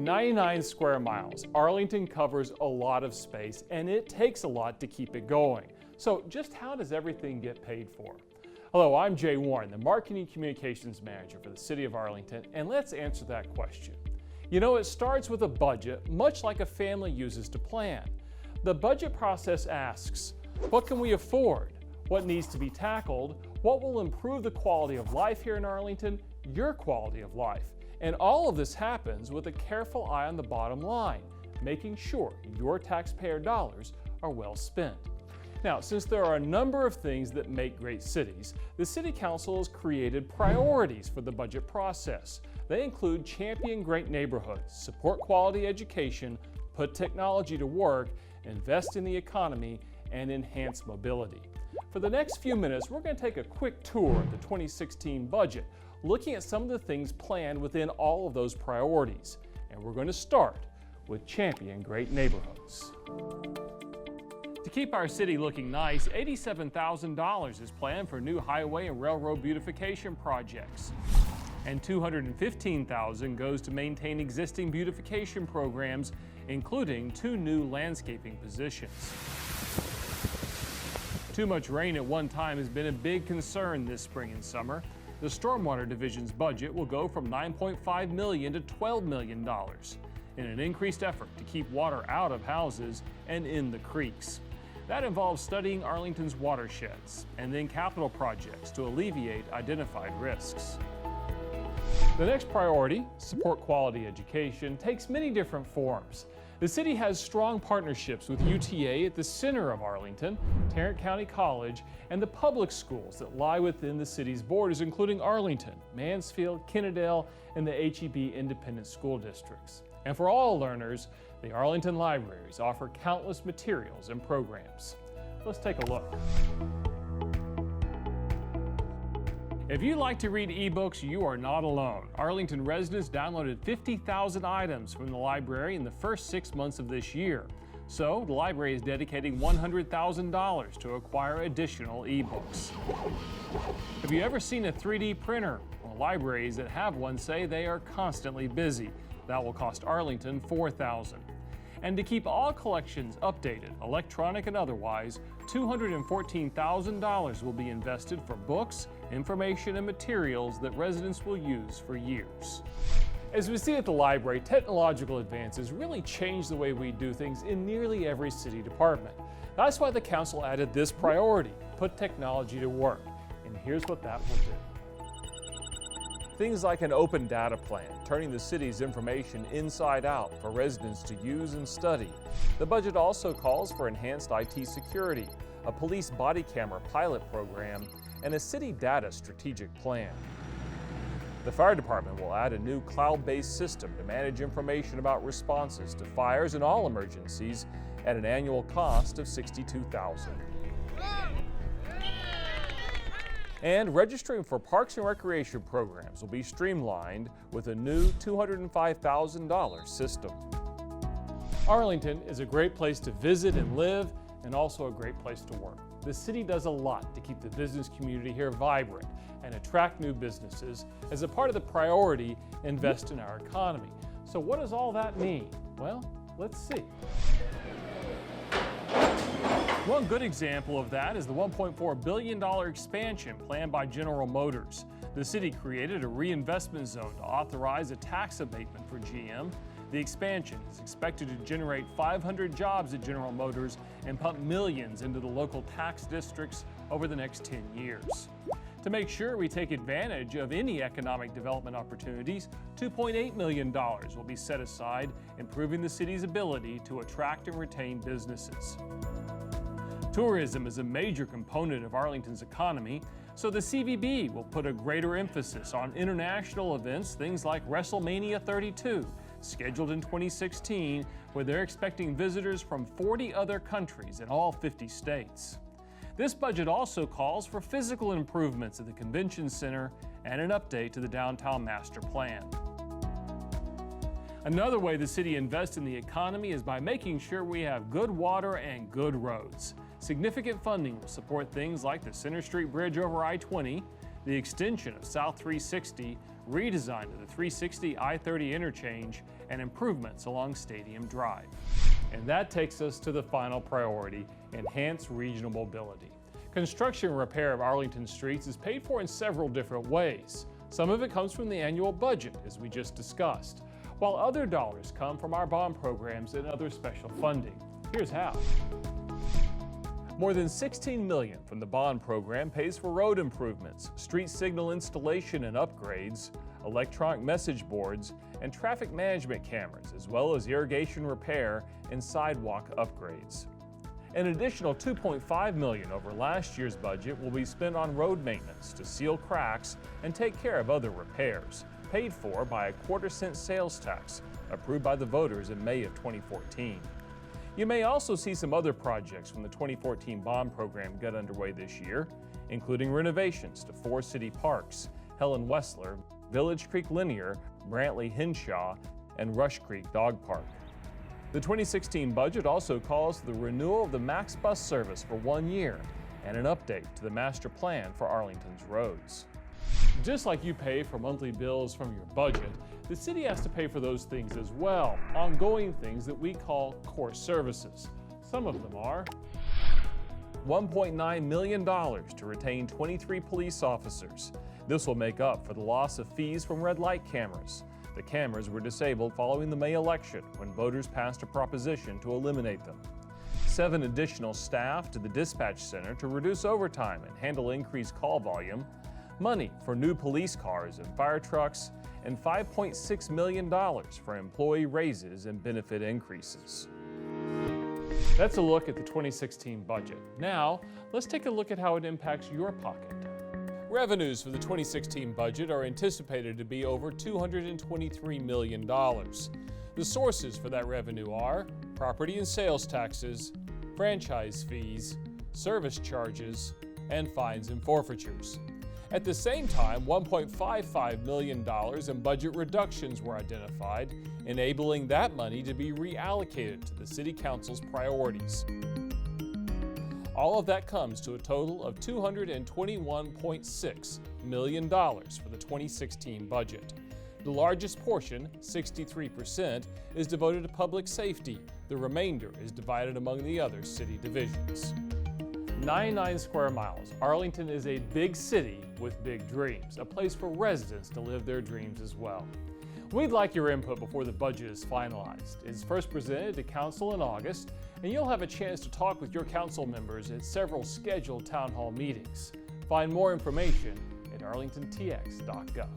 99 square miles, Arlington covers a lot of space, and it takes a lot to keep it going. So just how does everything get paid for? Hello, I'm Jay Warren, the Marketing Communications Manager for the City of Arlington, and let's answer that question. You know, it starts with a budget, much like a family uses to plan. The budget process asks, what can we afford? What needs to be tackled? What will improve the quality of life here in Arlington? Your quality of life. And all of this happens with a careful eye on the bottom line, making sure your taxpayer dollars are well spent. Now, since there are a number of things that make great cities, the City Council has created priorities for the budget process. They include champion great neighborhoods, support quality education, put technology to work, invest in the economy, and enhance mobility. For the next few minutes, we're going to take a quick tour of the 2016 budget, looking at some of the things planned within all of those priorities. And we're going to start with champion great neighborhoods. To keep our city looking nice, $87,000 is planned for new highway and railroad beautification projects. And $215,000 goes to maintain existing beautification programs, including 2 new landscaping positions. Too much rain at one time has been a big concern this spring and summer. The Stormwater Division's budget will go from $9.5 million to $12 million in an increased effort to keep water out of houses and in the creeks. That involves studying Arlington's watersheds and then capital projects to alleviate identified risks. The next priority, support quality education, takes many different forms. The city has strong partnerships with UTA at the center of Arlington, Tarrant County College, and the public schools that lie within the city's borders, including Arlington, Mansfield, Kennedale, and the HEB Independent School Districts. And for all learners, the Arlington Libraries offer countless materials and programs. Let's take a look. If you like to read ebooks, you are not alone. Arlington residents downloaded 50,000 items from the library in the first 6 months of this year. So the library is dedicating $100,000 to acquire additional ebooks. Have you ever seen a 3D printer? Well, libraries that have one say they are constantly busy. That will cost Arlington $4,000. And to keep all collections updated, electronic and otherwise, $214,000 will be invested for books, information, and materials that residents will use for years. As we see at the library, technological advances really change the way we do things in nearly every city department. That's why the council added this priority, put technology to work. And here's what that will do. Things like an open data plan, turning the city's information inside out for residents to use and study. The budget also calls for enhanced IT security, a police body camera pilot program, and a city data strategic plan. The fire department will add a new cloud-based system to manage information about responses to fires and all emergencies at an annual cost of $62,000. And registering for parks and recreation programs will be streamlined with a new $205,000 system. Arlington is a great place to visit and live, and also a great place to work. The city does a lot to keep the business community here vibrant and attract new businesses. As a part of the priority, invest in our economy. So what does all that mean? Well, let's see. One good example of that is the $1.4 billion expansion planned by General Motors. The city created a reinvestment zone to authorize a tax abatement for GM. The expansion is expected to generate 500 jobs at General Motors and pump millions into the local tax districts over the next 10 years. To make sure we take advantage of any economic development opportunities, $2.8 million will be set aside, improving the city's ability to attract and retain businesses. Tourism is a major component of Arlington's economy, so the CVB will put a greater emphasis on international events, things like WrestleMania 32, scheduled in 2016, where they're expecting visitors from 40 other countries in all 50 states. This budget also calls for physical improvements at the convention center and an update to the downtown master plan. Another way the city invests in the economy is by making sure we have good water and good roads. Significant funding will support things like the Center Street Bridge over I-20, the extension of South 360, redesign of the 360 I-30 interchange, and improvements along Stadium Drive. And that takes us to the final priority, enhanced regional mobility. Construction and repair of Arlington streets is paid for in several different ways. Some of it comes from the annual budget, as we just discussed, while other dollars come from our bond programs and other special funding. Here's how. More than $16 million from the bond program pays for road improvements, street signal installation and upgrades, electronic message boards, and traffic management cameras, as well as irrigation repair and sidewalk upgrades. An additional $2.5 million over last year's budget will be spent on road maintenance to seal cracks and take care of other repairs, paid for by a quarter-cent sales tax approved by the voters in May of 2014. You may also see some other projects from the 2014 bond program get underway this year, including renovations to 4 city parks, Helen Wessler, Village Creek Linear, Brantley Henshaw, and Rush Creek Dog Park. The 2016 budget also calls for the renewal of the Max Bus service for 1 year and an update to the master plan for Arlington's roads. Just like you pay for monthly bills from your budget, the city has to pay for those things as well, ongoing things that we call core services. Some of them are $1.9 million to retain 23 police officers. This will make up for the loss of fees from red light cameras. The cameras were disabled following the May election when voters passed a proposition to eliminate them. 7 additional staff to the dispatch center to reduce overtime and handle increased call volume, money for new police cars and fire trucks, and $5.6 million for employee raises and benefit increases. That's a look at the 2016 budget. Now, let's take a look at how it impacts your pocket. Revenues for the 2016 budget are anticipated to be over $223 million. The sources for that revenue are property and sales taxes, franchise fees, service charges, and fines and forfeitures. At the same time, $1.55 million in budget reductions were identified, enabling that money to be reallocated to the City Council's priorities. All of that comes to a total of $221.6 million for the 2016 budget. The largest portion, 63%, is devoted to public safety. The remainder is divided among the other city divisions. 99 square miles, Arlington is a big city with big dreams, a place for residents to live their dreams as well. We'd like your input before the budget is finalized. It's first presented to Council in August, and you'll have a chance to talk with your council members at several scheduled town hall meetings. Find more information at arlingtontx.gov.